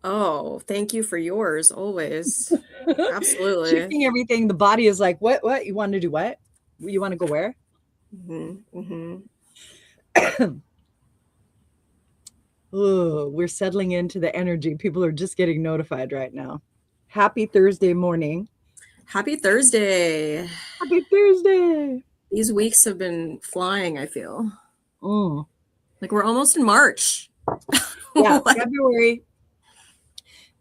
Oh, thank you for yours always. Absolutely. Shifting everything. The body is like, what? You want to do what? You want to go where? Oh, we're settling into the energy. People are just getting notified right now. Happy Thursday morning. Happy Thursday. Happy Thursday. These weeks have been flying, I feel. Mm. Like we're almost in March. Yeah, Like,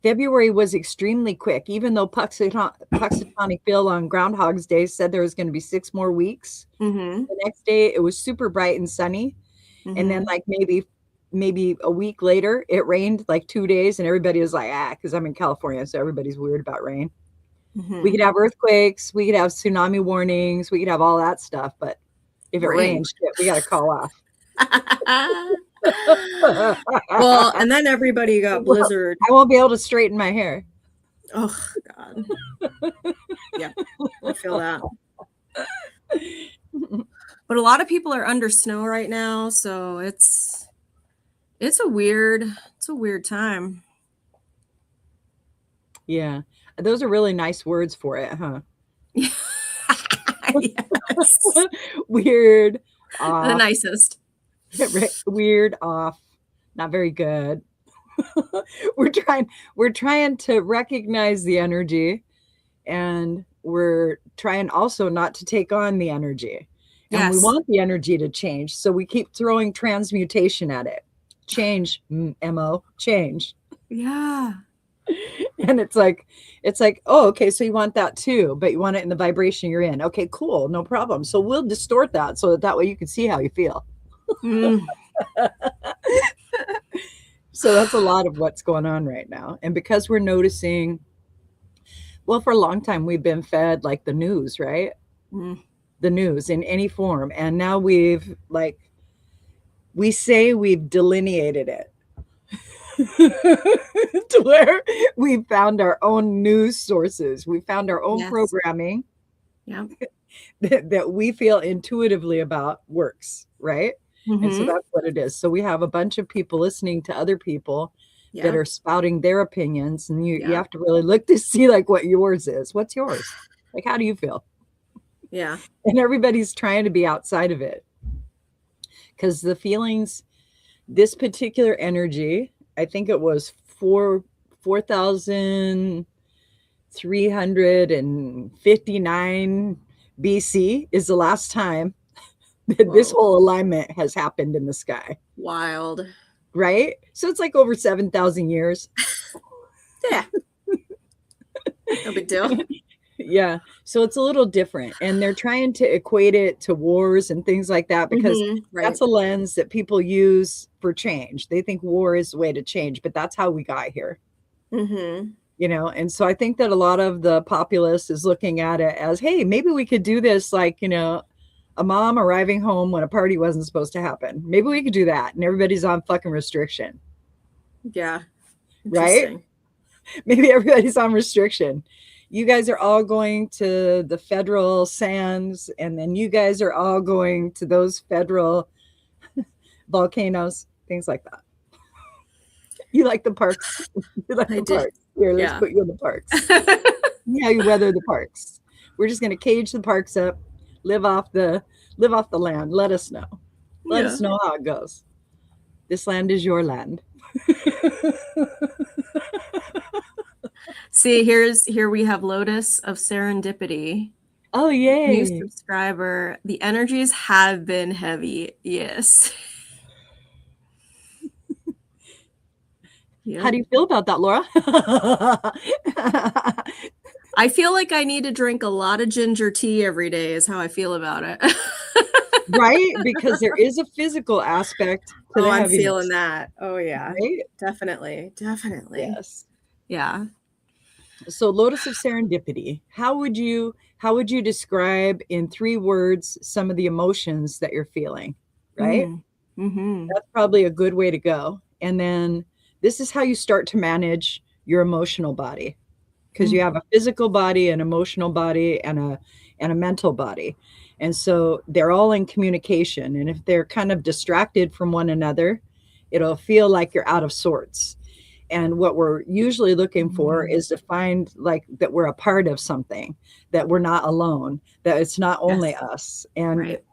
February was extremely quick, even though Puxatawny Phil on Groundhog's Day said there was going to be 6 more weeks. mm-hmm, The next day, it was super bright and sunny. And then like maybe a week later, it rained like 2 days, and everybody was like, because I'm in California, so everybody's weird about rain. We could have earthquakes, we could have tsunami warnings, we could have all that stuff, but if it rains, shit, we got to call off. Well, and then everybody got blizzard. I won't be able to straighten my hair. Oh God. Yeah, I feel that. But a lot of people are under snow right now, so it's a weird time. Yeah. Those are really nice words for it, huh? Yes. Weird. The nicest. Weird, off, not very good. We're trying to recognize the energy, and we're trying also not to take on the energy. And we want the energy to change, so we keep throwing transmutation at it. Change, MO, change. Yeah. And it's like, oh, okay, so you want that too, but you want it in the vibration you're in. Okay, cool, no problem. So we'll distort that so that way you can see how you feel. So that's a lot of what's going on right now. And because we're noticing, well, for a long time we've been fed like the news, right? The news in any form. And now we say we've delineated it to where we found our own news sources. We found our own programming that we feel intuitively about works, right? And so that's what it is. So we have a bunch of people listening to other people that are spouting their opinions, and you have to really look to see like what yours is. What's yours? Like, how do you feel? Yeah. And everybody's trying to be outside of it because the feelings, this particular energy, I think it was 4,359 BC is the last time that this whole alignment has happened in the sky. Wild. Right? So it's like over 7,000 years. Yeah. No big deal. Yeah. So it's a little different. And they're trying to equate it to wars and things like that because that's a lens that people use for change. They think war is the way to change, but that's how we got here. You know, and so I think that a lot of the populace is looking at it as, hey, maybe we could do this like, you know, a mom arriving home when a party wasn't supposed to happen. Maybe we could do that. And everybody's on fucking restriction. Yeah. Right? Maybe everybody's on restriction. You guys are all going to the federal sands, and then you guys are all going to those federal volcanoes, things like that. You like the parks. You like the parks. Here, let's put you in the parks. Yeah, you weather the parks. We're just going to cage the parks up, live off the land. Let us know. Let us know how it goes. This land is your land. See, here we have Lotus of Serendipity. Oh, yay. New subscriber. The energies have been heavy. Yes. How do you feel about that, Laura? I feel like I need to drink a lot of ginger tea every day is how I feel about it. Right? Because there is a physical aspect to the I'm feeling that. Oh, yeah. Right? Definitely. Yes. Yeah. So Lotus of Serendipity, how would you describe in 3 words some of the emotions that you're feeling, right? That's probably a good way to go. And then this is how you start to manage your emotional body, because you have a physical body, an emotional body, and a mental body. And so they're all in communication. And if they're kind of distracted from one another, it'll feel like you're out of sorts. And what we're usually looking for is to find like that we're a part of something, that we're not alone, that it's not only Yes. us. And Right.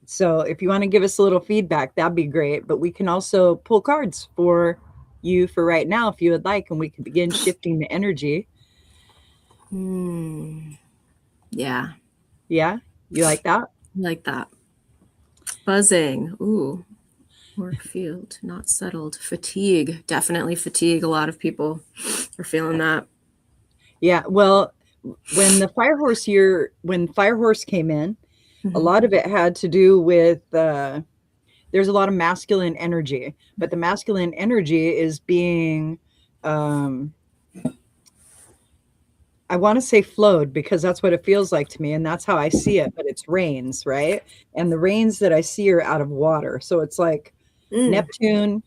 so if you want to give us a little feedback, that'd be great. But we can also pull cards for you for right now if you would like, and we can begin shifting the energy. Yeah. Yeah, you like that? I like that. Buzzing. Ooh. Work field, not settled. Fatigue. Definitely fatigue. A lot of people are feeling that. Yeah. Well, when Fire Horse came in, a lot of it had to do with there's a lot of masculine energy, but the masculine energy is being I want to say flowed because that's what it feels like to me, and that's how I see it, but it's rains, right? And the rains that I see are out of water. So it's like Neptune,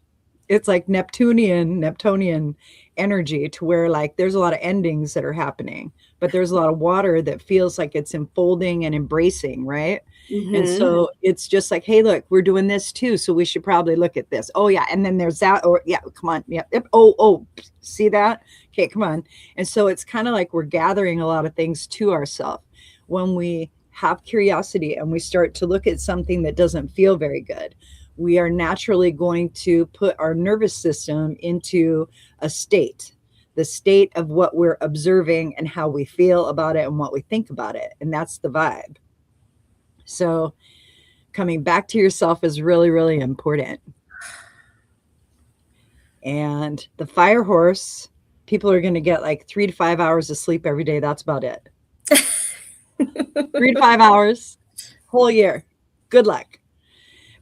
it's like Neptunian energy, to where like there's a lot of endings that are happening, but there's a lot of water that feels like it's enfolding and embracing, right? And so it's just like, hey, look, we're doing this too, so we should probably look at this. Oh yeah, and then there's that. Or yeah, come on, yep. Oh, see that? Okay, come on. And so it's kind of like we're gathering a lot of things to ourselves when we have curiosity and we start to look at something that doesn't feel very good. We are naturally going to put our nervous system into a state, the state of what we're observing and how we feel about it and what we think about it. And that's the vibe. So coming back to yourself is really, really important. And the Fire Horse, people are going to get like 3 to 5 hours of sleep every day. That's about it. 3 to 5 hours, whole year. Good luck.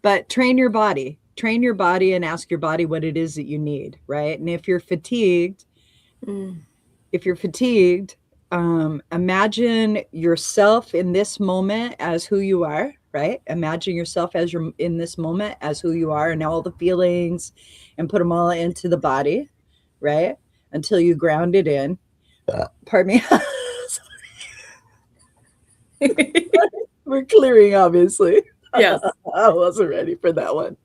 But train your body and ask your body what it is that you need, right? And if you're fatigued, imagine yourself in this moment as who you are, right? Imagine yourself as you're in this moment as who you are, and all the feelings, and put them all into the body, right? Until you ground it in. Pardon me. We're clearing, obviously. Yes. I wasn't ready for that one.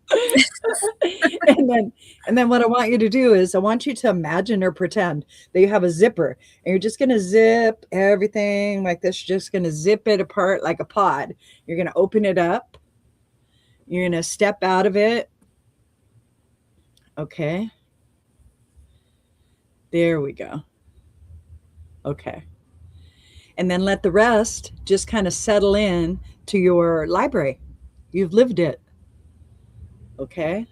and then what I want you to do is I want you to imagine or pretend that you have a zipper, and you're just going to zip everything like this. You're just going to zip it apart like a pod. You're going to open it up. You're going to step out of it. Okay. There we go. Okay. And then let the rest just kind of settle in to your library. You've lived it. Okay.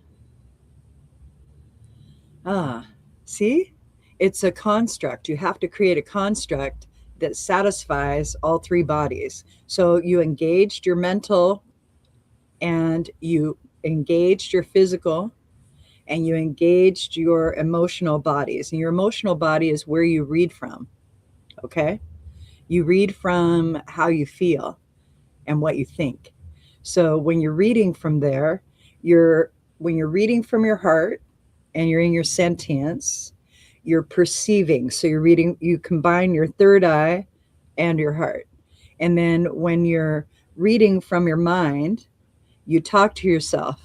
See? It's a construct. You have to create a construct that satisfies all three bodies. So you engaged your mental, and you engaged your physical, and you engaged your emotional bodies. And your emotional body is where you read from. Okay? You read from how you feel and what you think. So when you're reading from there, when you're reading from your heart and you're in your sentience, you're perceiving. So you combine your third eye and your heart. And then when you're reading from your mind, you talk to yourself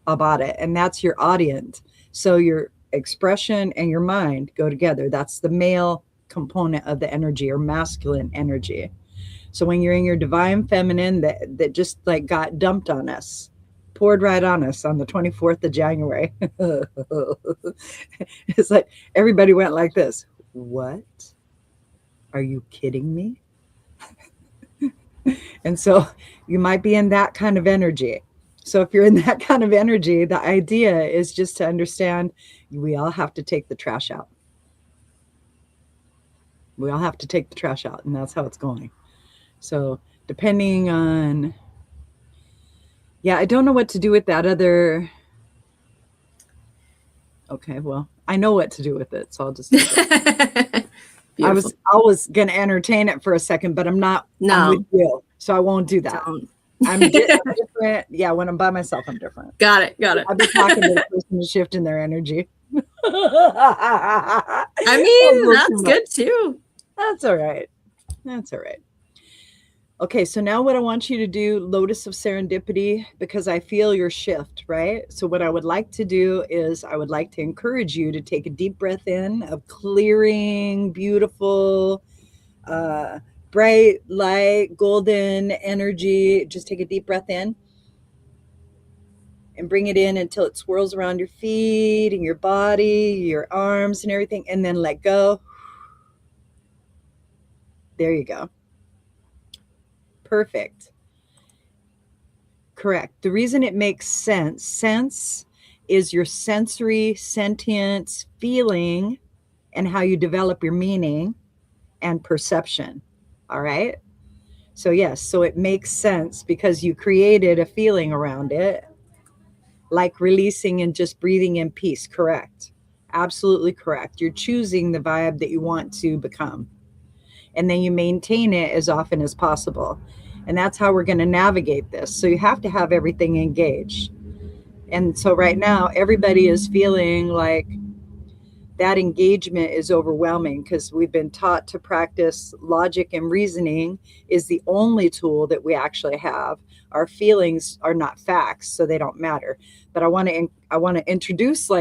about it, and that's your audience. So your expression and your mind go together. That's the male component of the energy, or masculine energy. So when you're in your divine feminine, that just like got dumped on us, poured right on us on the 24th of January. It's like everybody went like this. What? Are you kidding me? And so you might be in that kind of energy. So if you're in that kind of energy, the idea is just to understand we all have to take the trash out. We all have to take the trash out, and that's how it's going. So depending on, I don't know what to do with that other. Okay, well, I know what to do with it, so I'll just. I was going to entertain it for a second, but I'm not. No. I'm with you, so I won't do that. I'm different. Yeah, when I'm by myself, I'm different. Got it. I'll be talking to the person to shift in their energy. I mean, that's good too. That's all right. Okay, so now what I want you to do, Lotus of Serendipity, because I feel your shift, right? So what I would like to do is I would like to encourage you to take a deep breath in of clearing, beautiful, uh, bright, light, golden energy. Just take a deep breath in and bring it in until it swirls around your feet and your body, your arms and everything, and then let go. There you go. Perfect. Correct. The reason it makes sense is your sensory, sentient feeling and how you develop your meaning and perception. All right. So, yes, so it makes sense because you created a feeling around it, like releasing and just breathing in peace. Correct. Absolutely correct. You're choosing the vibe that you want to become, and then you maintain it as often as possible. And that's how we're going to navigate this. So, you have to have everything engaged. And so right now, everybody is feeling like that engagement is overwhelming because we've been taught to practice logic and reasoning is the only tool that we actually have. Our feelings are not facts, so they don't matter. But I want to introduce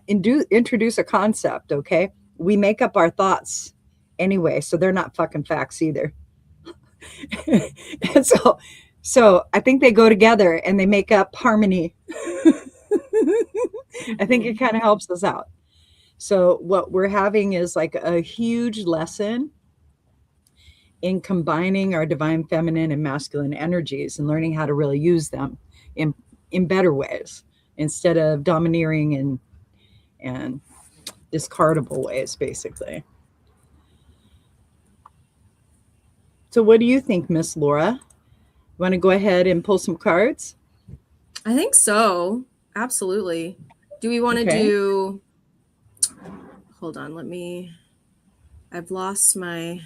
introduce a concept. Okay, we make up our thoughts anyway, so they're not fucking facts either. And so I think they go together and they make up harmony. I think it kind of helps us out. So what we're having is like a huge lesson in combining our divine feminine and masculine energies and learning how to really use them in better ways instead of domineering and discardable ways, basically. So what do you think, Miss Laura? You want to go ahead and pull some cards? I think so. Absolutely. Do we want to Okay. do, hold on, I've lost my,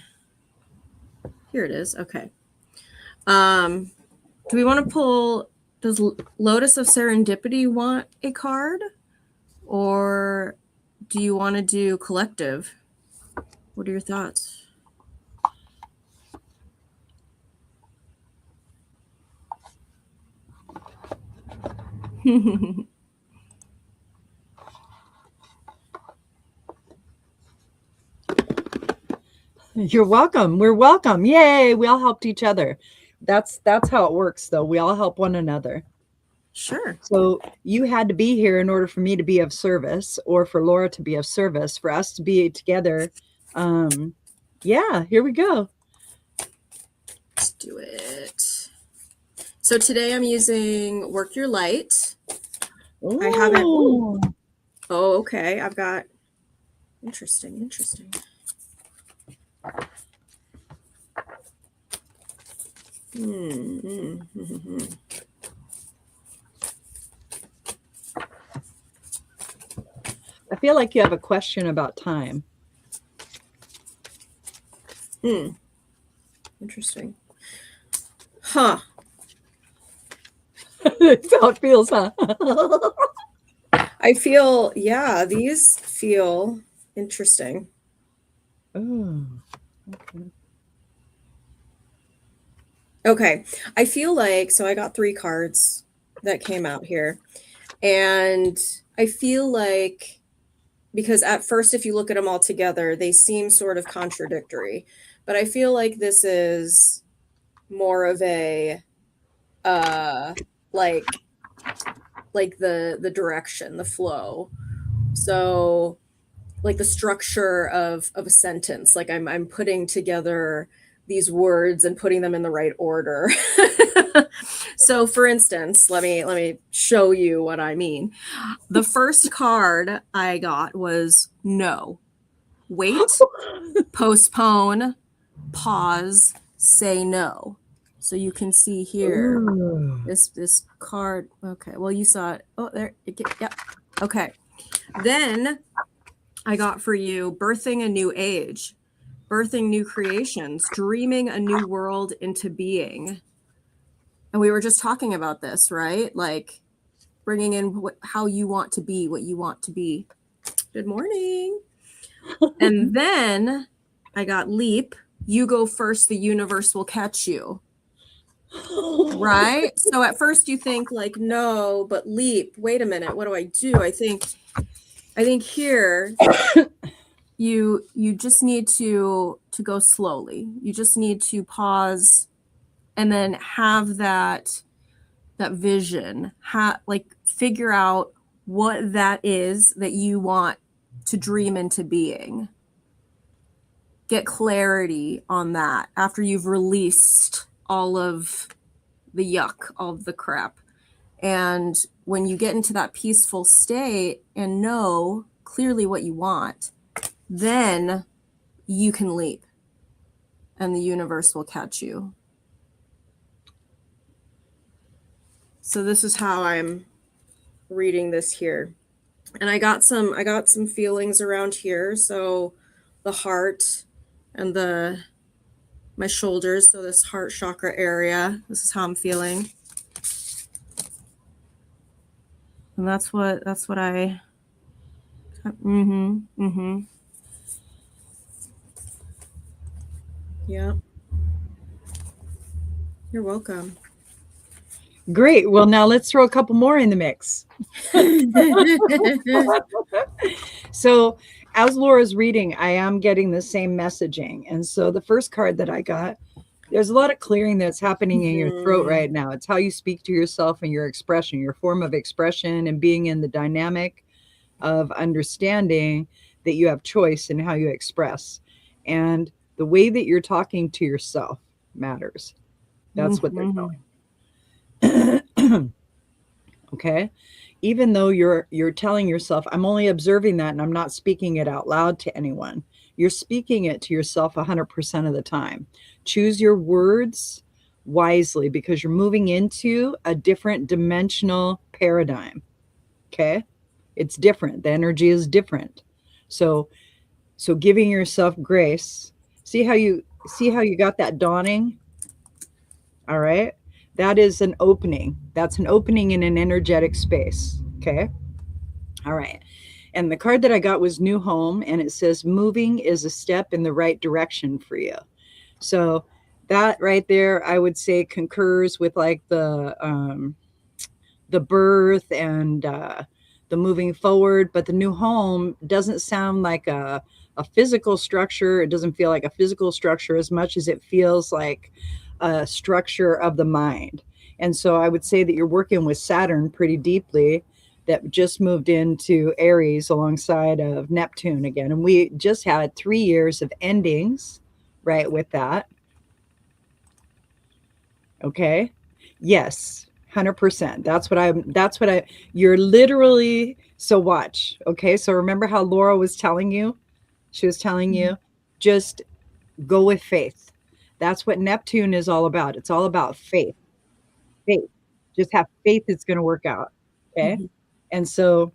here it is. Okay. Do we want to pull, does Lotus of Serendipity want a card? Or do you want to do collective? What are your thoughts? You're welcome. We're welcome. Yay, we all helped each other. That's how it works though. We all help one another. Sure. So you had to be here in order for me to be of service, or for Laura to be of service, for us to be together. Yeah, here we go. Let's do it. So today I'm using Work Your Light. Ooh. I haven't. Ooh. Oh, okay. I've got. Interesting. I feel like you have a question about time. Interesting. Huh. That's how it feels, huh? I feel, yeah, these feel interesting. Oh, okay. Okay. I feel like, so I got 3 cards that came out here. And I feel like, because at first, if you look at them all together, they seem sort of contradictory. But I feel like this is more of a, like the direction, the flow. So like the structure of a sentence, like I'm putting together these words and putting them in the right order. So for instance, let me show you what I mean. The first card I got was no, wait, postpone, pause, say no. So you can see here, Ooh. this card. Okay, well you saw it. Oh, there. Yep. Okay. Then I got for you birthing a new age, birthing new creations, dreaming a new world into being. And we were just talking about this, right? Like bringing in how you want to be, what you want to be. Good morning. And then I got leap, you go first, the universe will catch you. Right? So at first you think like, no, but leap, wait a minute, what do I do? I think here you just need to go slowly. You just need to pause and then have that vision, like figure out what that is that you want to dream into being. Get clarity on that after you've released all of the yuck, all of the crap. And when you get into that peaceful state and know clearly what you want, then you can leap and the universe will catch you. So this is how I'm reading this here. And I got some feelings around here. So the heart and my shoulders, so this heart chakra area, this is how I'm feeling. And that's what I yeah. You're welcome. Great. Well, now let's throw a couple more in the mix. So as Laura's reading, I am getting the same messaging. And so the first card that I got, there's a lot of clearing that's happening in your throat right now. It's how you speak to yourself and your expression, your form of expression, and being in the dynamic of understanding that you have choice in how you express. And the way that you're talking to yourself matters. That's what they're telling. Okay. Even though you're telling yourself, I'm only observing that and I'm not speaking it out loud to anyone. You're speaking it to yourself 100% of the time. Choose your words wisely because you're moving into a different dimensional paradigm. Okay. It's different. The energy is different. So giving yourself grace. See how you got that dawning? All right. That is an opening. That's an opening in an energetic space. Okay. All right. And the card that I got was New Home, and it says moving is a step in the right direction for you. So that right there, I would say concurs with like the birth and the moving forward. But the new home doesn't sound like a physical structure. It doesn't feel like a physical structure as much as it feels like a structure of the mind. And so I would say that you're working with Saturn pretty deeply, that just moved into Aries alongside of Neptune again. And we just had 3 years of endings, right, with that. Okay. Yes, 100%. You're literally, so watch. Okay. So remember how Laura was telling you? She was telling you, just go with faith. That's what Neptune is all about. It's all about faith. Faith. Just have faith it's going to work out. Okay. And so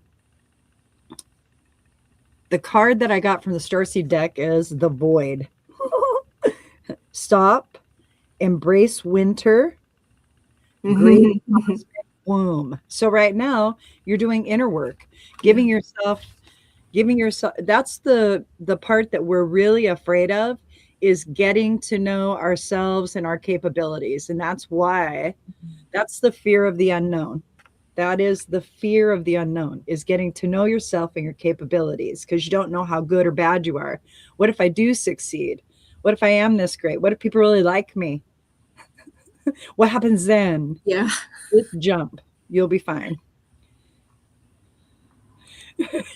the card that I got from the Starseed deck is the Void. Stop, embrace winter, great womb. So right now you're doing inner work, giving yourself, that's the part that we're really afraid of, is getting to know ourselves and our capabilities. And that's why, that's the fear of the unknown. That is the fear of the unknown, is getting to know yourself and your capabilities, because you don't know how good or bad you are. What if I do succeed? What if I am this great? What if people really like me? What happens then? Yeah. Just jump. You'll be fine.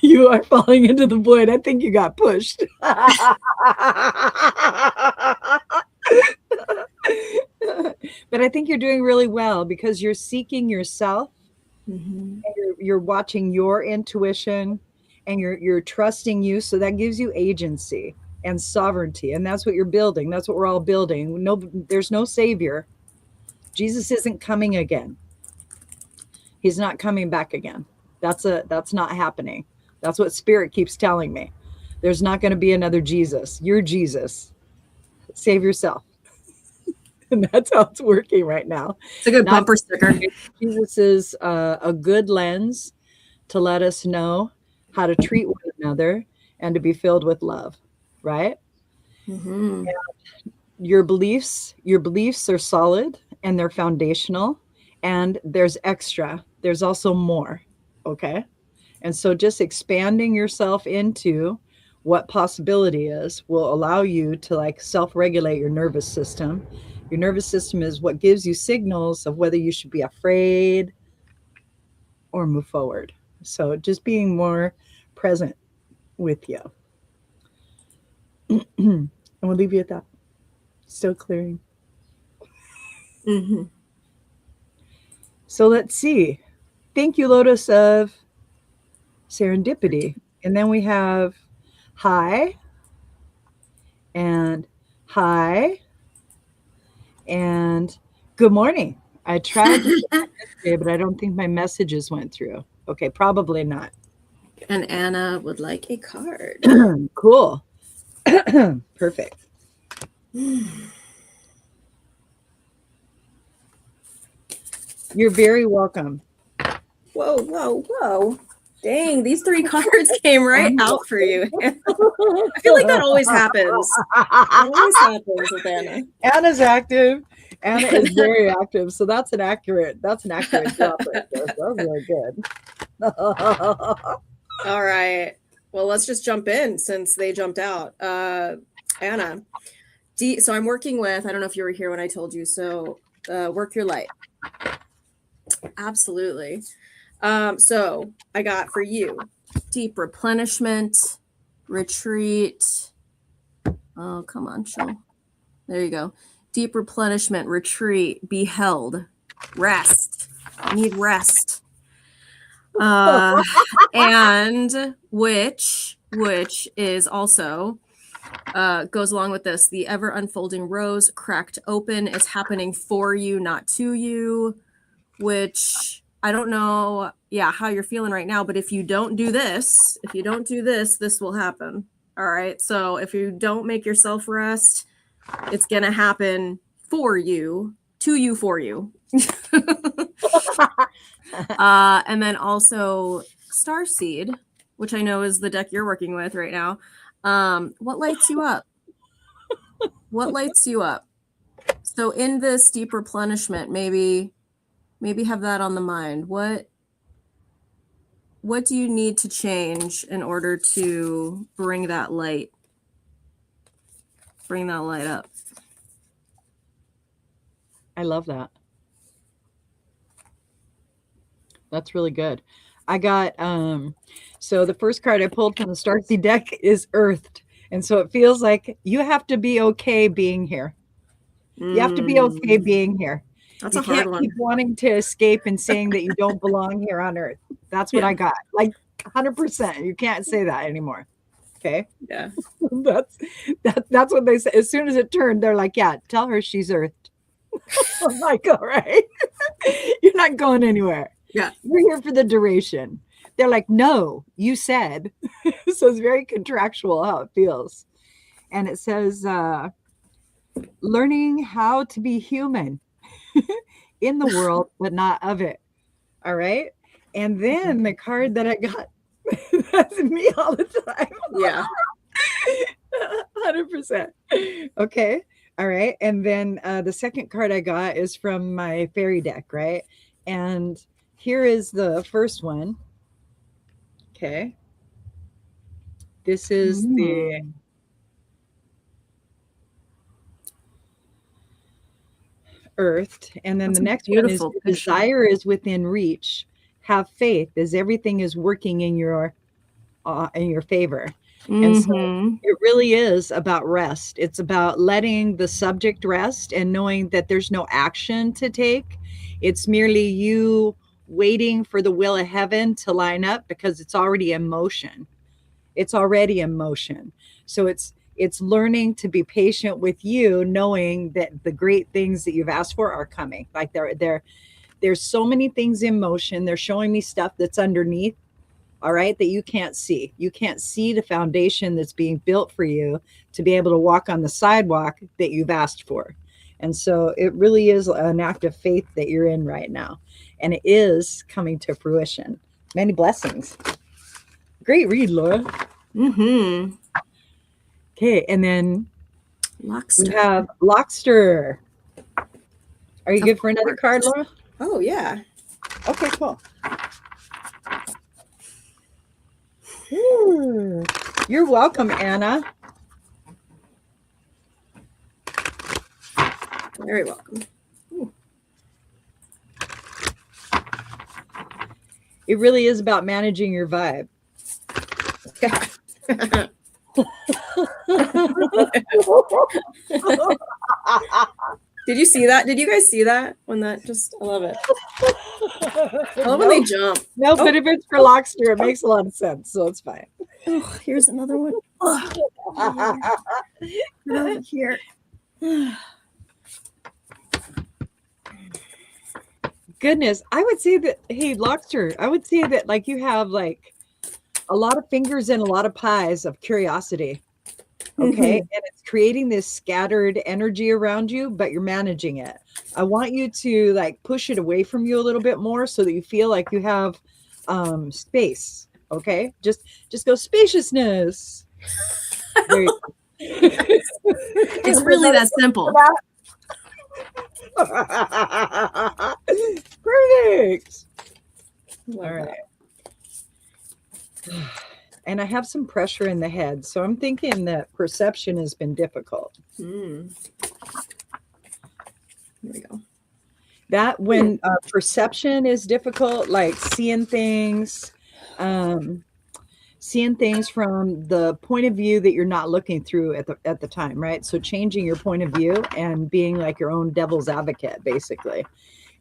You are falling into the void. I think you got pushed. But I think you're doing really well because you're seeking yourself. And you're watching your intuition, and you're trusting you. So that gives you agency and sovereignty. And that's what you're building. That's what we're all building. No, there's no savior. Jesus isn't coming again. He's not coming back again. That's not happening. That's what Spirit keeps telling me. There's not going to be another Jesus. You're Jesus. Save yourself. And that's how it's working right now. It's a good bumper sticker. Jesus is a good lens to let us know how to treat one another and to be filled with love, right? Mm-hmm. Your beliefs are solid and they're foundational, and there's extra. There's also more. Okay? And so just expanding yourself into what possibility is will allow you to like self-regulate your nervous system. Your nervous system is what gives you signals of whether you should be afraid or move forward. So just being more present with you. And we'll leave you at that. Still clearing. Mm-hmm. So let's see. Thank you, Lotus of Serendipity. And then we have hi and hi and good morning. I tried to yesterday, but I don't think my messages went through. Okay, probably not. And Anna would like a card. Cool. Perfect. You're very welcome. Whoa, whoa, whoa. Dang, these 3 cards came right out for you. I feel like that always happens. That always happens with Anna. Anna's active. Anna is very active. So that's an accurate drop right there. That was really good. All right. Well, let's just jump in since they jumped out. Anna, so I'm working with, I don't know if you were here when I told you, so work your light. Absolutely. So I got for you deep replenishment, retreat. Oh, come on, chill. There you go. Deep replenishment, retreat, be held, rest. Need rest. And which is also goes along with this. The ever unfolding rose cracked open. It's happening for you, not to you. Which I don't know, how you're feeling right now, but if you don't do this, this will happen. All right. So if you don't make yourself rest, it's gonna happen for you, to you, for you. And then also Starseed, which I know is the deck you're working with right now. What lights you up? What lights you up? So in this deep replenishment, maybe have that on the mind. What do you need to change in order to bring that light up? I love that. That's really good. I got so the first card I pulled from the Starseed deck is Earthed. And so it feels like you have to be okay being here. You have to be okay being here. That's you a hard can't one. keep wanting to escape and saying that you don't belong here on Earth. That's what I got. Like 100%. You can't say that anymore. Okay. Yeah. That's what they say. As soon as it turned, they're like, yeah, tell her she's Earthed. I'm like, all right. You're not going anywhere. Yeah. You're here for the duration. They're like, no, you said. So it's very contractual how it feels. And it says, learning how to be human in the world, but not of it. All right. And then the card that I got, that's me all the time. Yeah. 100%. Okay. All right. And then the second card I got is from my fairy deck, right? And here is the first one. Okay. This is the Earthed. And then the next one is desire is within reach. Have faith as everything is working in your favor. And so it really is about rest. It's about letting the subject rest and knowing that there's no action to take. It's merely you waiting for the will of heaven to line up because it's already in motion. It's already in motion. So it's learning to be patient with you, knowing that the great things that you've asked for are coming. Like there's so many things in motion. They're showing me stuff that's underneath. All right, that you can't see. You can't see the foundation that's being built for you to be able to walk on the sidewalk that you've asked for. And so it really is an act of faith that you're in right now. And it is coming to fruition. Many blessings. Great read, Laura. Mm-hmm. Okay, and then We Lockster. have Lockster. Are you Of good for another course. card, Laura? Oh, yeah. Okay, cool. Ooh. You're welcome, Anna. Very welcome. Ooh. It really is about managing your vibe. Did you see that? Did you guys see that? When that just, I love it. I love when they jump. No, but if it's for Lockster, it makes a lot of sense, so it's fine. Oh, here's another one. Over here. Goodness, I would say that, hey, Lockster, I would say that like you have like a lot of fingers and a lot of pies of curiosity. Okay. And it's creating this scattered energy around you, but you're managing it. I want you to like push it away from you a little bit more so that you feel like you have space. Okay. Just go spaciousness. It's really that simple. Perfect. Love All right. And I have some pressure in the head. So I'm thinking that perception has been difficult. Here we go. That when perception is difficult, like seeing things from the point of view that you're not looking through at the time, right? So changing your point of view and being like your own devil's advocate, basically,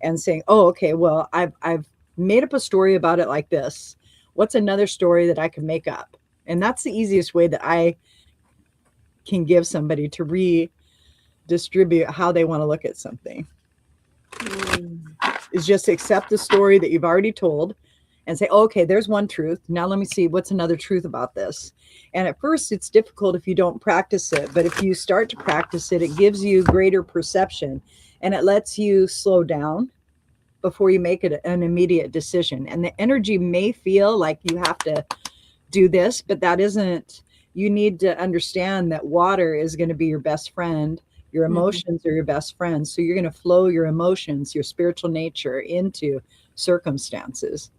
and saying, "Oh, okay, well, I've made up a story about it like this. What's another story that I can make up?" And that's the easiest way that I can give somebody to redistribute how they want to look at something. Is just accept the story that you've already told and say, oh, okay, there's one truth. Now let me see what's another truth about this. And at first it's difficult if you don't practice it, but if you start to practice it, it gives you greater perception and it lets you slow down before you make it an immediate decision. And the energy may feel like you have to do this, but that isn't. You need to understand that water is going to be your best friend. Your emotions are your best friends. So you're going to flow your emotions, your spiritual nature into circumstances.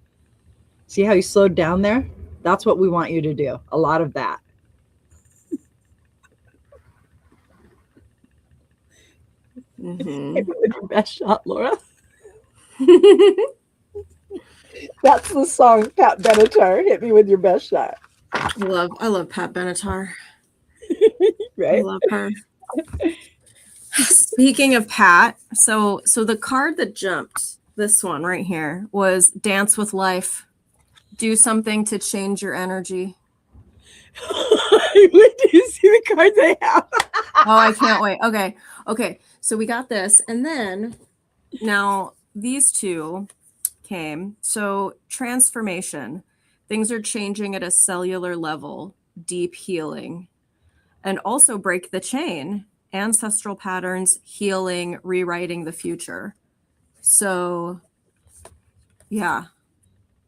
See how you slowed down there? That's what we want you to do. A lot of that. Hit me with your best shot, Laura. That's the song, Pat Benatar. Hit me with your best shot. I love Pat Benatar. Right? I love her. Speaking of Pat, so the card that jumped, this one right here, was Dance with Life. Do something to change your energy. Wait, do you see the cards I have? Oh, I can't wait. Okay. So we got this. And then now these two came. So transformation. Things are changing at a cellular level. Deep healing. And also break the chain. Ancestral patterns, healing, rewriting the future. So yeah,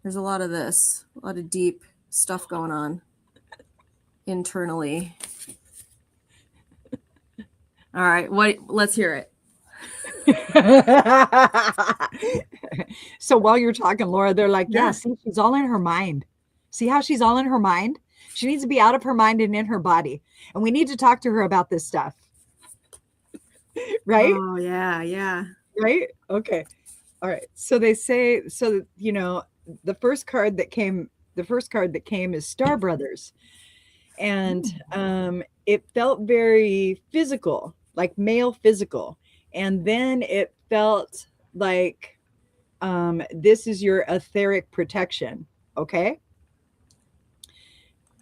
there's a lot of this, a lot of deep stuff going on internally. All right, let's hear it. So while you're talking, Laura, they're like, yeah, see, she's all in her mind. See how she's all in her mind? She needs to be out of her mind and in her body. And we need to talk to her about this stuff. Right? Oh, yeah. Right? Okay. All right. So they say, the first card that came is Star Brothers. And it felt very physical, like male physical. And then it felt like this is your etheric protection. Okay.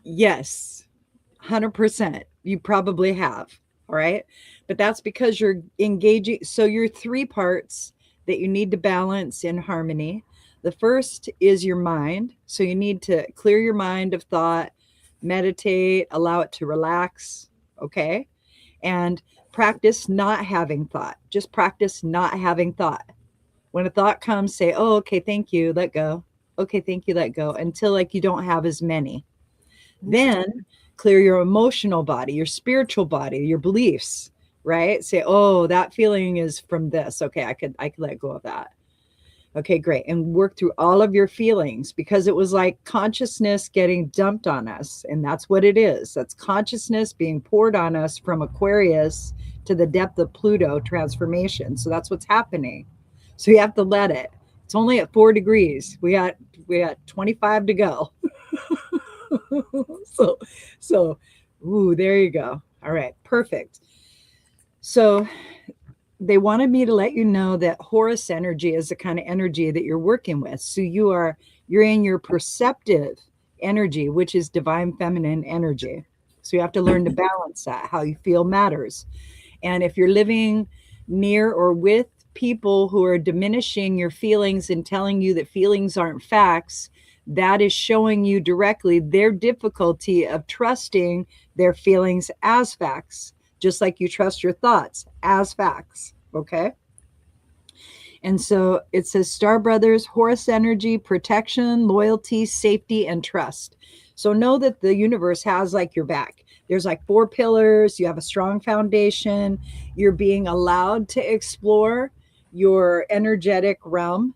Yes, 100%. You probably have. All right. But that's because you're engaging. So your three parts that you need to balance in harmony. The first is your mind. So you need to clear your mind of thought, meditate, allow it to relax. Okay. And practice not having thought. Just practice not having thought. When a thought comes, say, oh, okay, thank you, let go. Okay, thank you, let go, until like you don't have as many. Then Clear your emotional body, your spiritual body, your beliefs, right? Say, oh, that feeling is from this. Okay, I could let go of that. Okay, great. And work through all of your feelings, because it was like consciousness getting dumped on us. And that's what it is. That's consciousness being poured on us from Aquarius to the depth of Pluto transformation. So that's what's happening. So you have to let it. It's only at 4 degrees. We got 25 to go. so so ooh, there you go. All right, perfect. So they wanted me to let you know that Horus energy is the kind of energy that you're working with. So you're in your perceptive energy, which is divine feminine energy. So you have to learn to balance that. How you feel matters. And if you're living near or with people who are diminishing your feelings and telling you that feelings aren't facts, that is showing you directly their difficulty of trusting their feelings as facts, just like you trust your thoughts as facts. Okay. And so it says Star Brothers, Horus energy, protection, loyalty, safety, and trust. So know that the universe has like your back. There's like 4 pillars. You have a strong foundation. You're being allowed to explore your energetic realm.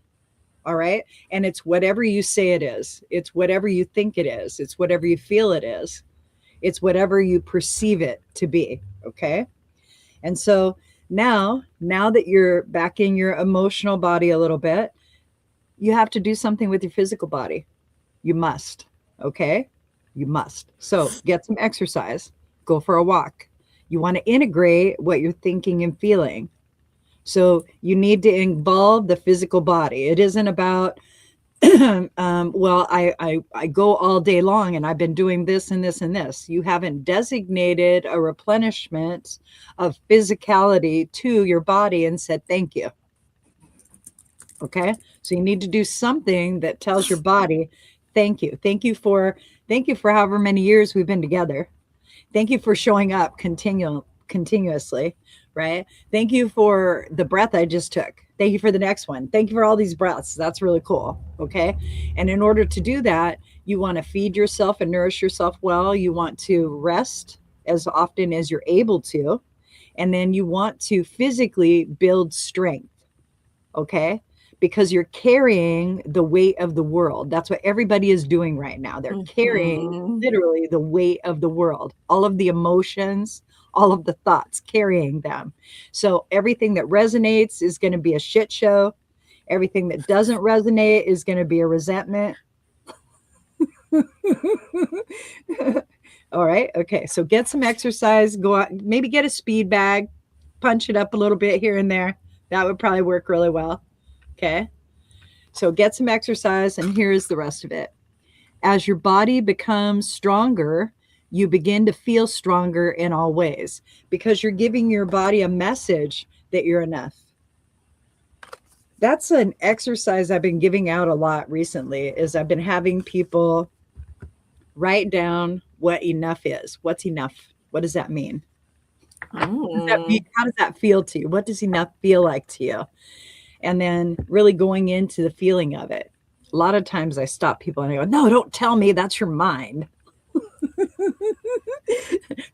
All right. And it's whatever you say it is. It's whatever you think it is. It's whatever you feel it is. It's whatever you perceive it to be. Okay. And so now that you're back in your emotional body a little bit, you have to do something with your physical body. You must. Okay. You must. So get some exercise, go for a walk. You want to integrate what you're thinking and feeling. So you need to involve the physical body. It isn't about, well, I go all day long and I've been doing this and this and this. You haven't designated a replenishment of physicality to your body and said, thank you. Okay. So you need to do something that tells your body, thank you. Thank you for however many years we've been together. Thank you for showing up continuously, right? Thank you for the breath I just took. Thank you for the next one. Thank you for all these breaths. That's really cool. Okay. And in order to do that, you want to feed yourself and nourish yourself well. You want to rest as often as you're able to. And then you want to physically build strength. Okay. Because you're carrying the weight of the world. That's what everybody is doing right now. They're carrying literally the weight of the world, all of the emotions, all of the thoughts, carrying them. So everything that resonates is going to be a shit show. Everything that doesn't resonate is going to be a resentment. All right. Okay. So get some exercise, go out, maybe get a speed bag, punch it up a little bit here and there. That would probably work really well. Okay. So get some exercise, and here's the rest of it. As your body becomes stronger, you begin to feel stronger in all ways, because you're giving your body a message that you're enough. That's an exercise I've been giving out a lot recently, is I've been having people write down what enough is. What's enough? What does that mean? What does that mean? How does that feel to you? What does enough feel like to you? And then really going into the feeling of it. A lot of times I stop people and I go, no, don't tell me, that's your mind.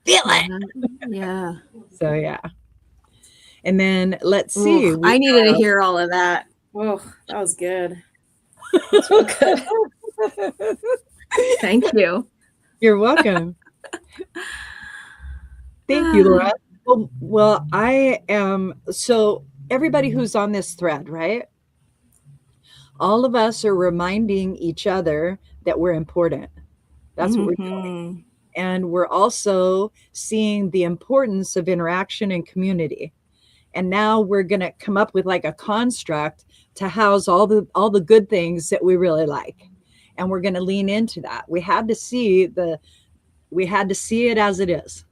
Feel it. Yeah. So yeah. And then let's see. Ooh, I needed to hear all of that. Whoa, that was good. That's real good. Thank you. You're welcome. Thank you, Laura. Well, I am. So everybody who's on this thread, right? All of us are reminding each other that we're important. That's what we're doing. And we're also seeing the importance of interaction and community. And now we're going to come up with like a construct to house all the good things that we really like. And we're going to lean into that. We had to see it as it is.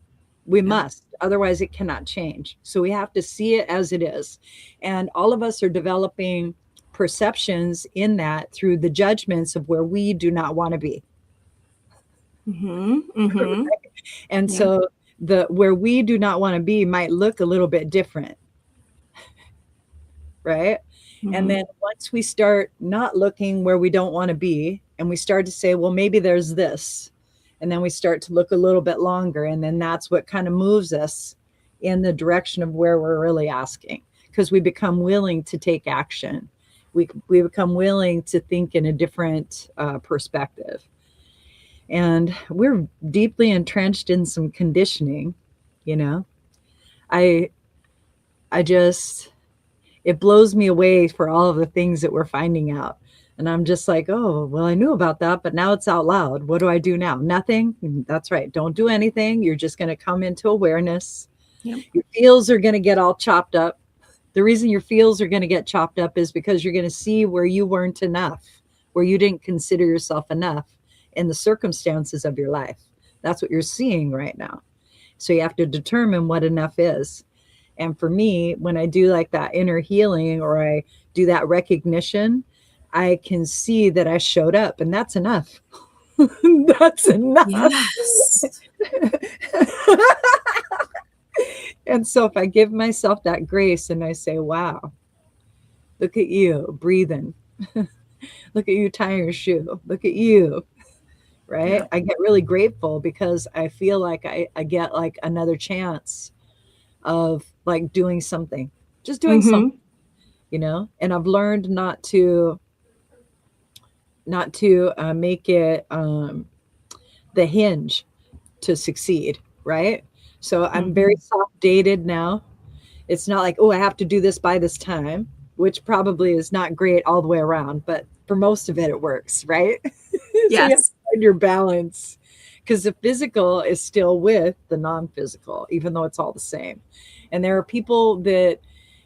We must, otherwise it cannot change. So we have to see it as it is. And all of us are developing perceptions in that through the judgments of where we do not want to be. And so where we do not want to be might look a little bit different. Right. And then once we start not looking where we don't want to be, and we start to say, well, maybe there's this, And then we start to look a little bit longer. And then that's what kind of moves us in the direction of where we're really asking, because we become willing to take action. We become willing to think in a different perspective. And we're deeply entrenched in some conditioning, you know. I just, it blows me away for all of the things that we're finding out. And I'm just like, oh, well, I knew about that, but now it's out loud. What do I do now? Nothing. That's right. Don't do anything. You're just going to come into awareness. Yep. Your feels are going to get all chopped up. The reason your feels are going to get chopped up is because you're going to see where you weren't enough, where you didn't consider yourself enough in the circumstances of your life. That's what you're seeing right now. So you have to determine what enough is. And for me, when I do like that inner healing or I do that recognition, I can see that I showed up, and that's enough. That's enough. Yes. And so if I give myself that grace and I say, wow, look at you breathing. Look at you tying your shoe. Look at you. Right. Yeah. I get really grateful because I feel like I get like another chance of like doing something, just doing something, you know. And I've learned not to make it the hinge to succeed, right? So I'm very soft dated now. It's not like, oh, I have to do this by this time, which probably is not great all the way around, but for most of it, it works, right? Yes. So you have to find your balance, because the physical is still with the non-physical, even though it's all the same. And there are people that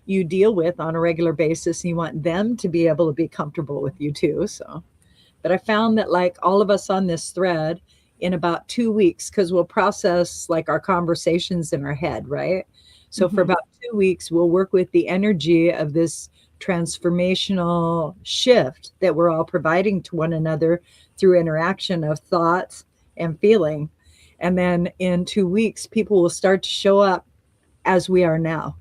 you deal with on a regular basis, and you want them to be able to be comfortable with you too. So, but I found that like all of us on this thread, in about 2 weeks, because we'll process like our conversations in our head, right? So for about 2 weeks, we'll work with the energy of this transformational shift that we're all providing to one another through interaction of thoughts and feeling. And then in 2 weeks, people will start to show up as we are now.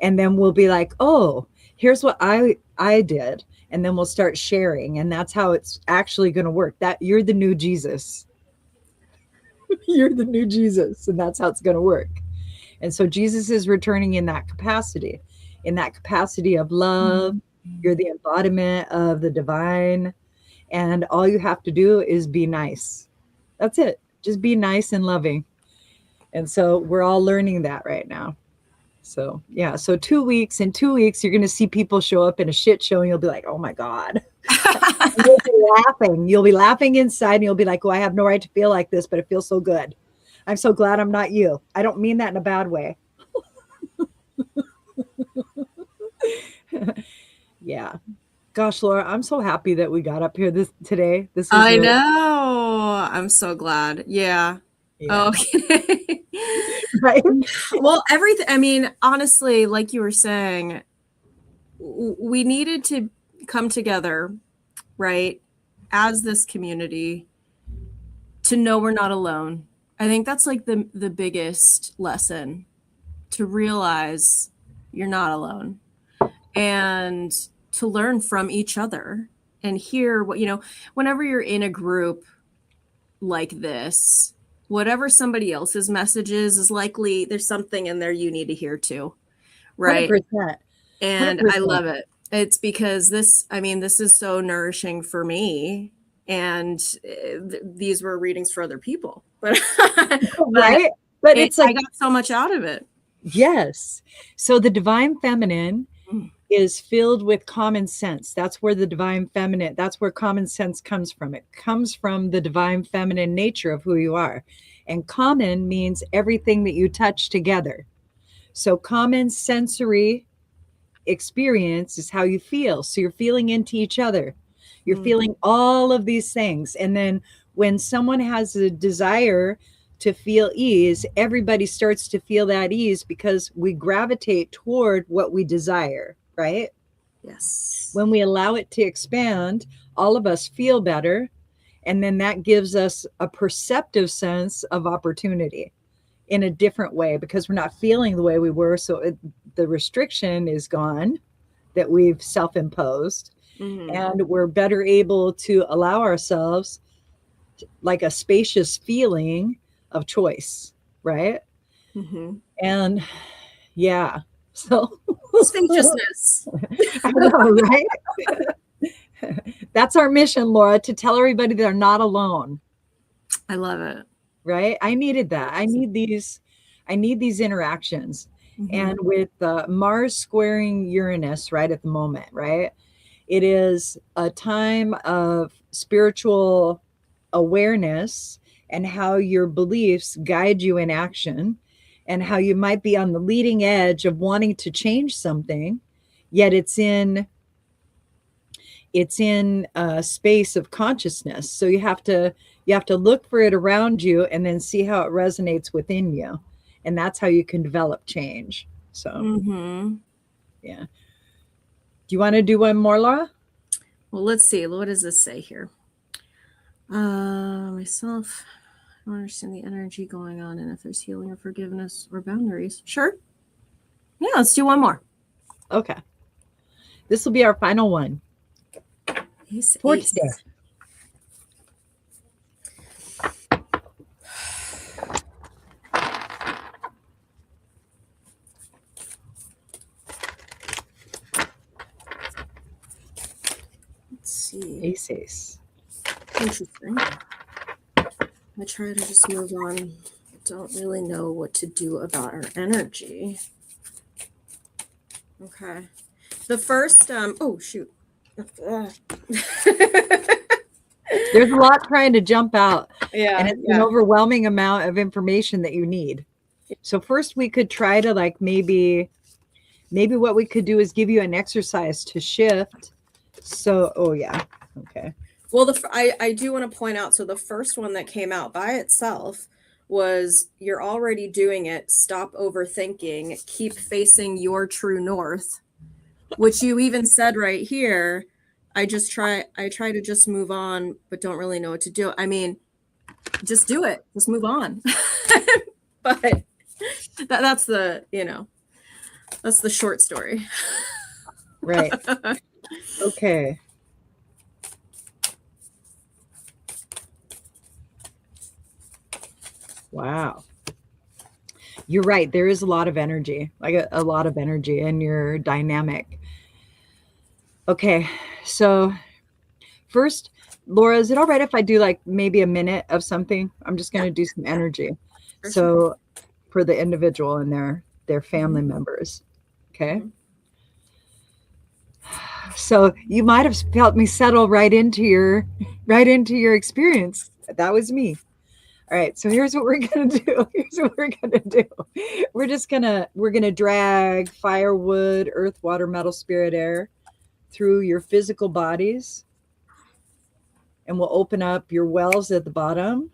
And then we'll be like, oh, here's what I did. And then we'll start sharing. And that's how it's actually going to work. That you're the new Jesus. You're the new Jesus. And that's how it's going to work. And so Jesus is returning in that capacity of love. You're the embodiment of the divine. And all you have to do is be nice. That's it. Just be nice and loving. And so we're all learning that right now. So yeah, so 2 weeks, in 2 weeks, you're going to see people show up in a shit show and you'll be like, oh my God. You'll be laughing. You'll be laughing inside and you'll be like, oh, I have no right to feel like this, but it feels so good. I'm so glad I'm not you. I don't mean that in a bad way. Yeah. Gosh, Laura, I'm so happy that we got up here today. This is I know. I'm so glad. Yeah. Okay. Right. Well, everything, I mean, honestly, like you were saying, we needed to come together, right, as this community to know we're not alone. I think that's like the biggest lesson, to realize you're not alone and to learn from each other and hear what, you know, whenever you're in a group like this, whatever somebody else's message is likely there's something in there you need to hear too. Right. 100%. And 100%. I love it. It's because this is so nourishing for me. And these were readings for other people, but right. But it's like, I got so much out of it. Yes. So the divine feminine is filled with common sense. That's where the divine feminine, that's where common sense comes from. It comes from the divine feminine nature of who you are. And common means everything that you touch together. So common sensory experience is how you feel. So you're feeling into each other. You're feeling all of these things. And then when someone has a desire to feel ease, everybody starts to feel that ease because we gravitate toward what we desire, right? Yes. When we allow it to expand, all of us feel better. And then that gives us a perceptive sense of opportunity in a different way because we're not feeling the way we were. So the restriction is gone that we've self-imposed. And we're better able to allow ourselves like a spacious feeling of choice, right? Mm-hmm. And yeah, so Spaciousness. I know, right? That's our mission, Laura, to tell everybody they're not alone, I love it. right? I needed that. I need these interactions. Mm-hmm. And with Mars squaring Uranus right at the moment, right? It is a time of spiritual awareness and how your beliefs guide you in action and how you might be on the leading edge of wanting to change something, yet it's in a space of consciousness. So you have to look for it around you and then see how it resonates within you, and that's how you can develop change. So Mm-hmm. yeah, do you want to do one more, Laura? Well, let's see. What does this say here? Myself. I don't understand the energy going on and if there's healing or forgiveness or boundaries. Sure. Yeah, let's do one more. Okay, this will be our final one Ace, for ace. today. Let's see. Ace. Interesting. I try to just move on. Don't really know what to do about our energy. Okay. The first, oh, shoot. There's a lot trying to jump out, Yeah. and it's an overwhelming amount of information that you need. So first we could try to like maybe what we could do is give you an exercise to shift. So, oh yeah. Okay. Well, I do want to point out, so the first one that came out by itself was you're already doing it. Stop overthinking. Keep facing your true north, which you even said right here. I try to just move on, but don't really know what to do. I mean, just do it. Just move on. But that's that's the short story. Right. Okay. Wow. You're right. There is a lot of energy, like a lot of energy in your dynamic. Okay. So first, Laura, is it all right if I do like maybe a minute of something? I'm just going to do some energy. For So sure. for the individual and their family members. Okay. So you might have felt me settle right into your experience. That was me. All right, so here's what we're gonna do. We're gonna drag fire, wood, earth, water, metal, spirit, air through your physical bodies, and we'll open up your wells at the bottom.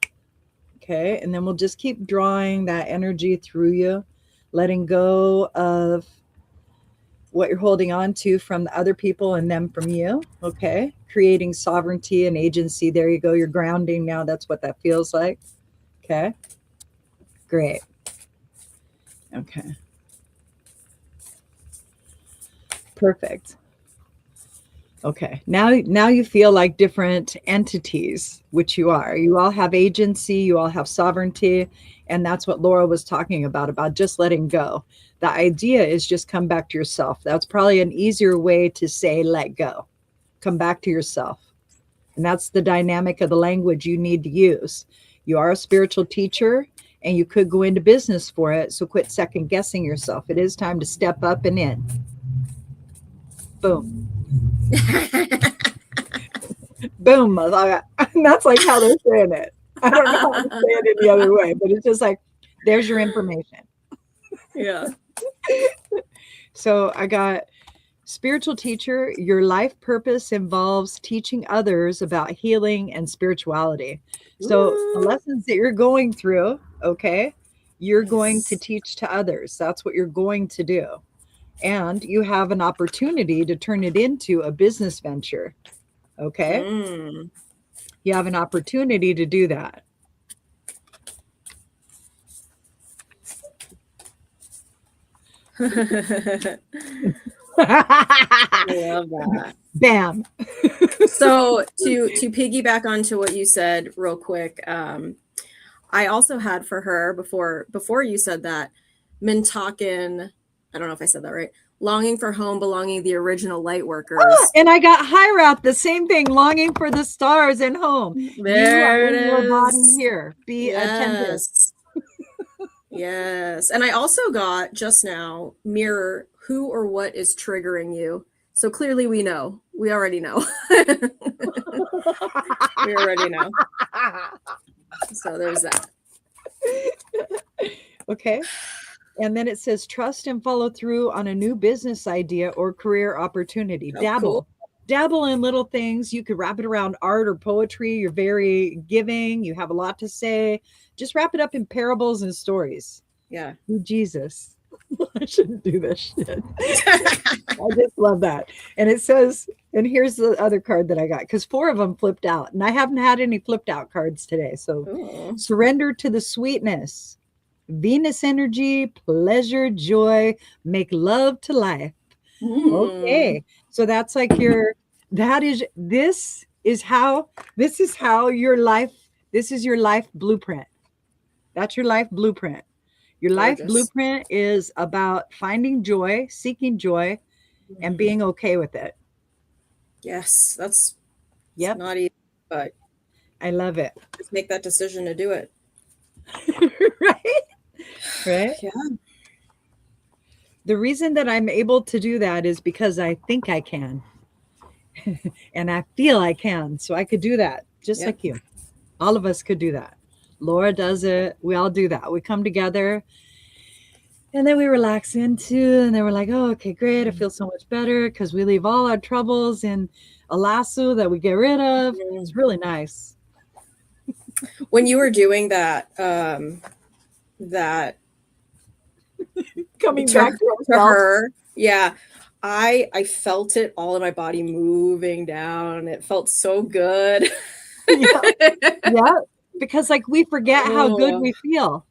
Okay, and then we'll just keep drawing that energy through you, letting go of what you're holding on to from the other people and them from you. Okay, creating sovereignty and agency. There you go. You're grounding now. That's what that feels like. Okay. Great. Okay. Perfect. Okay. Now you feel like different entities, which you are. You all have agency, you all have sovereignty, and that's what Laura was talking about just letting go. The idea is just come back to yourself. That's probably an easier way to say let go. Come back to yourself. And that's the dynamic of the language you need to use. You are a spiritual teacher and you could go into business for it. So quit second guessing yourself. It is time to step up and in. Boom. Boom. And that's like how they're saying it. I don't know how to say it any other way, but it's just like, there's your information. Yeah. So I got spiritual teacher, your life purpose involves teaching others about healing and spirituality. So the lessons that you're going through, okay, you're going to teach to others. That's what you're going to do. And you have an opportunity to turn it into a business venture. Okay. You have an opportunity to do that. I love that. Bam. So to piggyback onto what you said real quick, I also had for her before you said that, Mintakin, I don't know if I said that right, longing for home, belonging the original light workers. And I got Hierath, the same thing, longing for the stars and home. You are There it in your body is. here. Be attentive. Yes. Yes. And I also got just now, mirror who or what is triggering you. So clearly we know. We already know. We already know. So there's that. Okay. And then it says trust and follow through on a new business idea or career opportunity. Oh, Dabble. cool. Dabble in little things. You could wrap it around art or poetry. You're very giving. You have a lot to say. Just wrap it up in parables and stories. Yeah. Oh, Jesus. I shouldn't do this shit. I just love that. And it says, and here's the other card that I got, because 4 of them flipped out. And I haven't had any flipped out cards today. So Ooh. surrender to the sweetness. Venus energy, pleasure, joy, make love to life. Okay. So that's like this is how your life, this is your life blueprint. That's your life blueprint. Your life blueprint is about finding joy, seeking joy, and being okay with it. Yes, that's not easy, but I love it. Just make that decision to do it. Right? Yeah. The reason that I'm able to do that is because I think I can. And I feel I can. So I could do that just like you. All of us could do that. Laura does it. We all do that. We come together and then we relax into, and then we're like, oh, okay, great. I feel so much better because we leave all our troubles in a lasso that we get rid of. It's really nice. When you were doing that, coming back to her, yeah, I felt it all in my body moving down. It felt so good. Yeah, because like we forget how good we feel.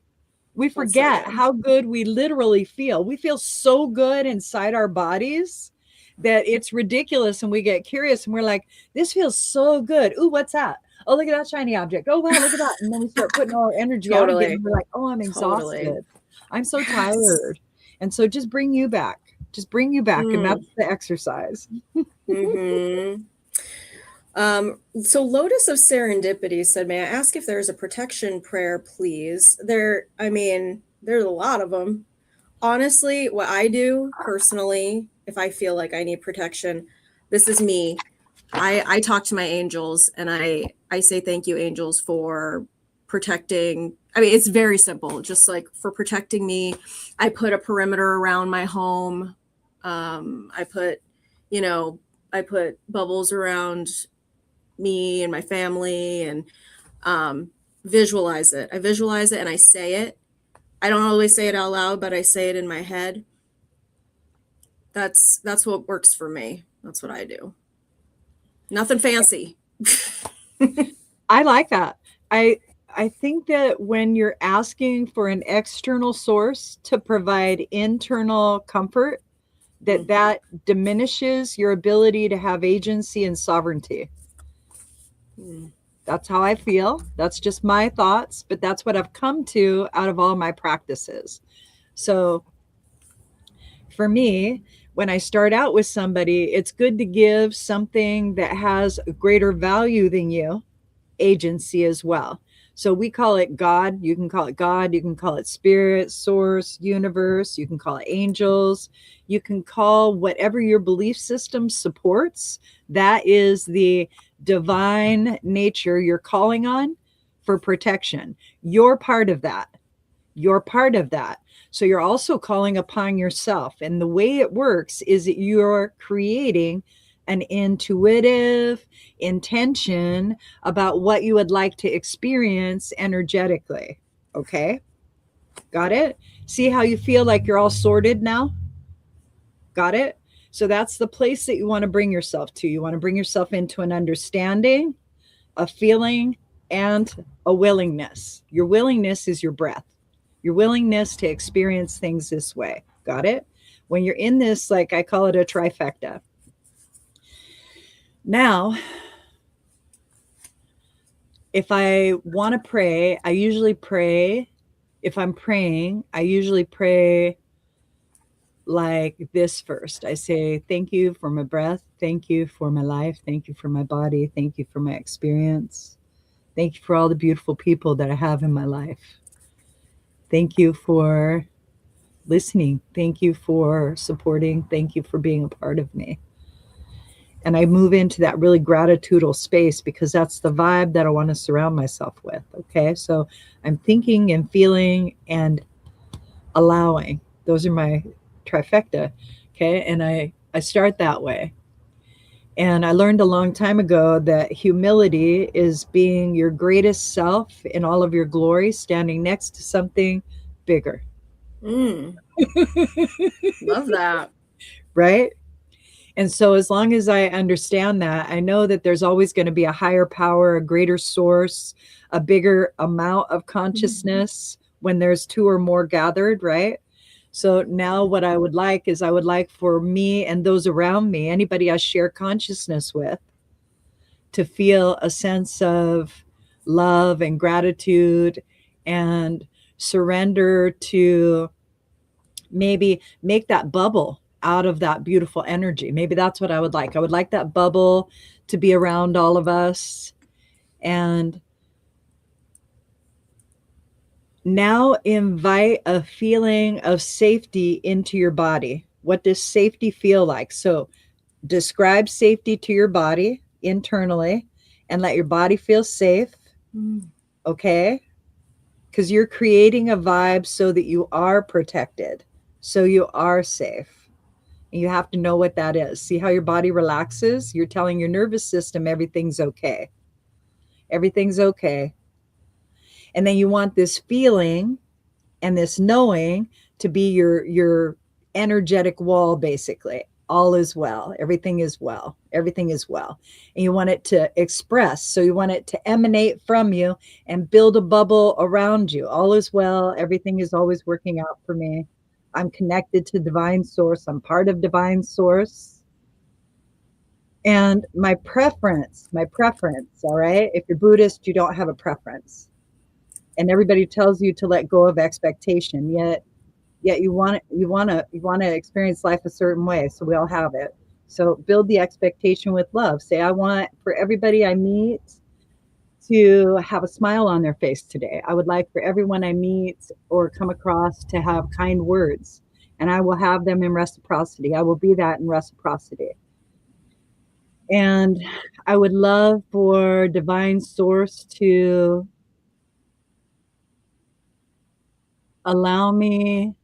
We forget how good we literally feel. We feel so good inside our bodies that it's ridiculous, and we get curious and we're like, this feels so good. Ooh, what's that? Oh, look at that shiny object. Oh, wow, look at that. And then we start putting our energy out again. And we're like, oh, I'm exhausted. I'm so tired. And so just bring you back. Just bring you back. And that's the exercise. So Lotus of Serendipity said, may I ask if there's a protection prayer, please? There's a lot of them. Honestly, what I do personally, if I feel like I need protection, this is me. I talk to my angels and I say, thank you, angels, for protecting. I mean, it's very simple, just like for protecting me. I put a perimeter around my home. I put bubbles around me and my family, and visualize it. I visualize it and I say it. I don't always say it out loud, but I say it in my head. That's what works for me. That's what I do. Nothing fancy. I like that. I think that when you're asking for an external source to provide internal comfort, that diminishes your ability to have agency and sovereignty. That's how I feel. That's just my thoughts, but that's what I've come to out of all my practices. So for me, when I start out with somebody, it's good to give something that has a greater value than you, agency as well. So we call it God. You can call it God. You can call it spirit, source, universe. You can call it angels. You can call whatever your belief system supports. That is the divine nature you're calling on for protection. You're part of that. You're part of that. So you're also calling upon yourself. And the way it works is that you're creating an intuitive intention about what you would like to experience energetically. Okay? Got it? See how you feel like you're all sorted now? Got it? So that's the place that you want to bring yourself to. You want to bring yourself into an understanding, a feeling, and a willingness. Your willingness is your breath. Your willingness to experience things this way. Got it? When you're in this, like I call it a trifecta. Now, if I want to pray, I usually pray. If I'm praying, I usually pray like this first. I say, thank you for my breath. Thank you for my life. Thank you for my body. Thank you for my experience. Thank you for all the beautiful people that I have in my life. Thank you for listening. Thank you for supporting. Thank you for being a part of me. And I move into that really gratitudinal space because that's the vibe that I want to surround myself with. Okay. So I'm thinking and feeling and allowing. Those are my trifecta. Okay. And I start that way. And I learned a long time ago that humility is being your greatest self in all of your glory, standing next to something bigger. Mm, love that. Right. And so, as long as I understand that, I know that there's always going to be a higher power, a greater source, a bigger amount of consciousness when there's two or more gathered, right? So, now what I would like is I would like for me and those around me, anybody I share consciousness with, to feel a sense of love and gratitude and surrender to maybe make that bubble out of that beautiful energy. Maybe that's what I would like. I would like that bubble to be around all of us. And now invite a feeling of safety into your body. What does safety feel like? So describe safety to your body internally and let your body feel safe. Okay. Because you're creating a vibe so that you are protected, so you are safe. And you have to know what that is. See how your body relaxes? You're telling your nervous system everything's okay. Everything's okay. And then you want this feeling and this knowing to be your energetic wall, basically. All is well. Everything is well. Everything is well. And you want it to express. So you want it to emanate from you and build a bubble around you. All is well. Everything is always working out for me. I'm connected to divine source. I'm part of divine source. And my preference, all right? If you're Buddhist, you don't have a preference. And everybody tells you to let go of expectation, yet you want to experience life a certain way. So we all have it. So build the expectation with love. Say, I want for everybody I meet to have a smile on their face today. I would like for everyone I meet or come across to have kind words, and I will have them in reciprocity. I will be that in reciprocity. And I would love for divine source to allow me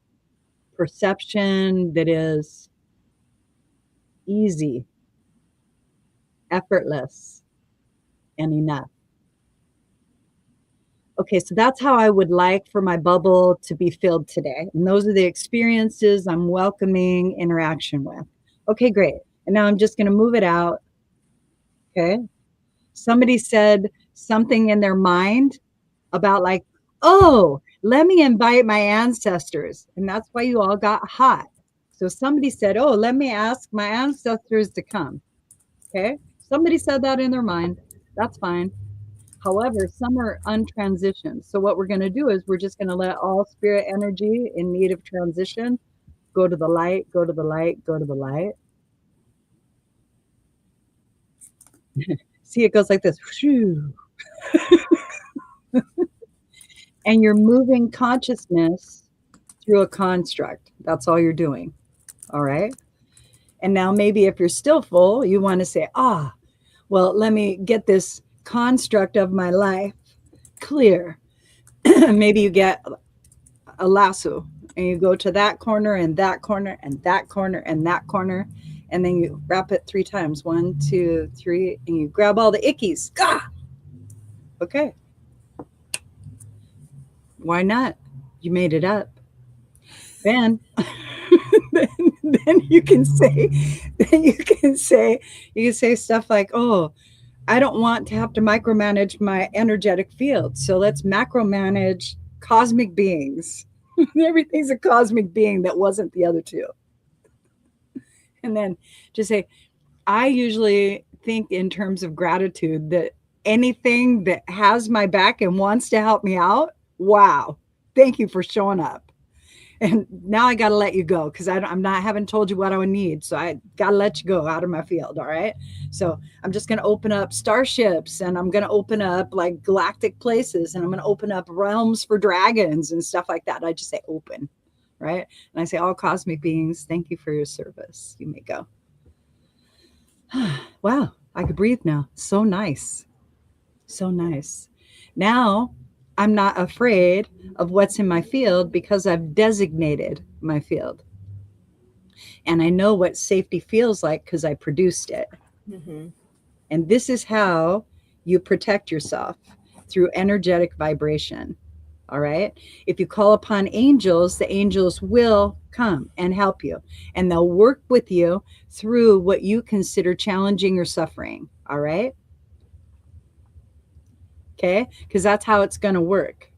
perception that is easy, effortless, and enough. Okay, so that's how I would like for my bubble to be filled today. And those are the experiences I'm welcoming interaction with. Okay, great. And now I'm just going to move it out. Okay. Somebody said something in their mind about, like, oh, let me invite my ancestors. And that's why you all got hot. So somebody said, oh, let me ask my ancestors to come. Okay. Somebody said that in their mind. That's fine. However, some are untransitioned. So what we're going to do is we're just going to let all spirit energy in need of transition go to the light, go to the light, go to the light. See, it goes like this. And you're moving consciousness through a construct. That's all you're doing. All right. And now maybe if you're still full, you want to say, well, let me get this construct of my life clear. Maybe you get a lasso and you go to that corner and that corner and that corner and that corner. And then you wrap it 3 times. 1, 2, 3. And you grab all the ickies. Gah! Okay. Why not? You made it up. Then, then you can say stuff like, oh, I don't want to have to micromanage my energetic field. So let's macromanage cosmic beings. Everything's a cosmic being that wasn't the other two. And then just say, I usually think in terms of gratitude that anything that has my back and wants to help me out, wow, thank you for showing up. And now I got to let you go because I haven't told you what I would need. So I got to let you go out of my field. All right. So I'm just going to open up starships, and I'm going to open up like galactic places, and I'm going to open up realms for dragons and stuff like that. I just say open. Right. And I say, all cosmic beings, thank you for your service. You may go. Wow. I could breathe now. So nice. So nice. Now I'm not afraid of what's in my field because I've designated my field. And I know what safety feels like because I produced it. Mm-hmm. And this is how you protect yourself, through energetic vibration. All right. If you call upon angels, the angels will come and help you, and they'll work with you through what you consider challenging or suffering. All right. Okay. Because that's how it's going to work.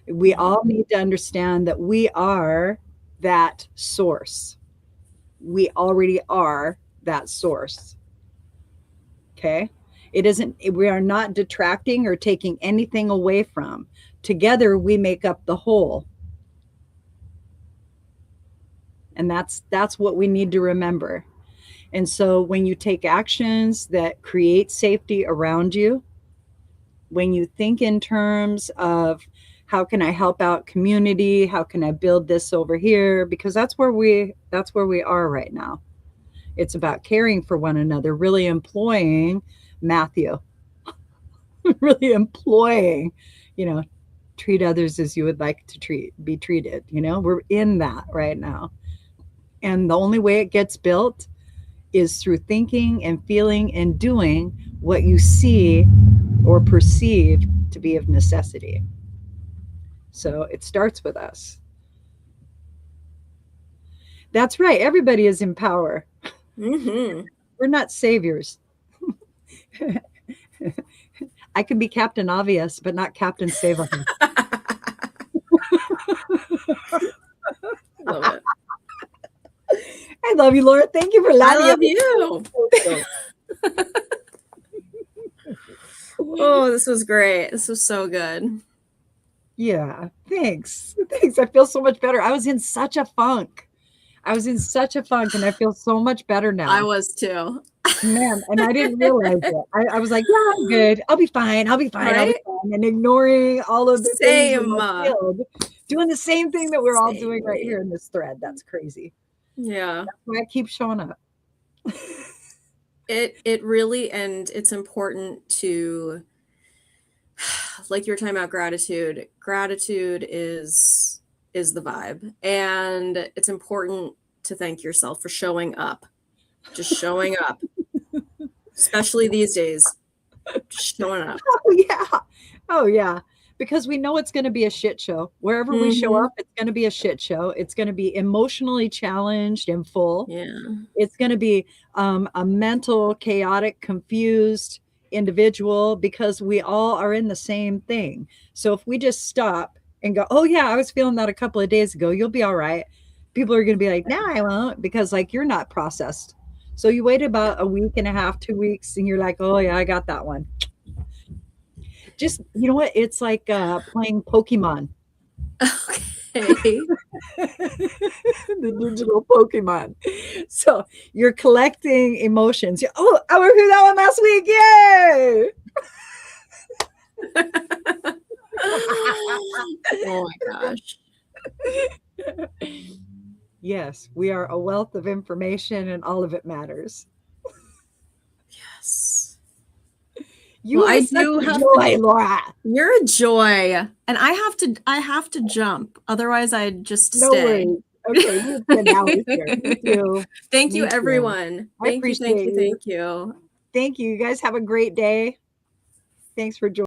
We all need to understand that we are that source. We already are that source. Okay. It isn't, we are not detracting or taking anything away from. Together we make up the whole. And that's what we need to remember. And so when you take actions that create safety around you, when you think in terms of how can I help out community, how can I build this over here, because that's where we are right now. It's about caring for one another, really employing Matthew, really employing, treat others as you would like to be treated. We're in that right now. And the only way it gets built is through thinking and feeling and doing what you see or perceive to be of necessity. So it starts with us. That's right. Everybody is in power. Mm-hmm. We're not saviors. I can be Captain Obvious, but not Captain Save Us. Love it. I love you, Laura. Thank you for laughing. I love you. Oh, this was great. This was so good. Yeah, thanks. Thanks. I feel so much better. I was in such a funk. And I feel so much better now. I was too. Man, and I didn't realize it. I was like, yeah, I'm good. I'll be fine. Right? And ignoring all of the things in the field, doing the same thing that we're all doing right here in this thread. That's crazy. Yeah. That's why I keep showing up. It really, and it's important to, like you were talking about gratitude. Gratitude is the vibe. And it's important to thank yourself for showing up. Just showing up. Especially these days. Just showing up. Oh yeah. Because we know it's going to be a shit show. Wherever we show up, it's going to be a shit show. It's going to be emotionally challenged and full. Yeah. It's going to be a mental, chaotic, confused individual, because we all are in the same thing. So if we just stop and go, oh yeah, I was feeling that a couple of days ago, you'll be all right. People are going to be like, no, I won't, because like you're not processed. So you wait about a week and a half, 2 weeks, and you're like, oh yeah, I got that one. Just, you know what? It's like playing Pokemon. Okay. The digital Pokemon. So you're collecting emotions. Oh, I went through that one last week. Yay! Oh my gosh. Yes, we are a wealth of information, and all of it matters. Yes. I do have joy, Laura. You're a joy, and I have to jump. Otherwise, I'd just stay. Worries. Okay, thank you. Thank you, everyone. Thank you. Thank you. Thank you. You guys have a great day. Thanks for joining.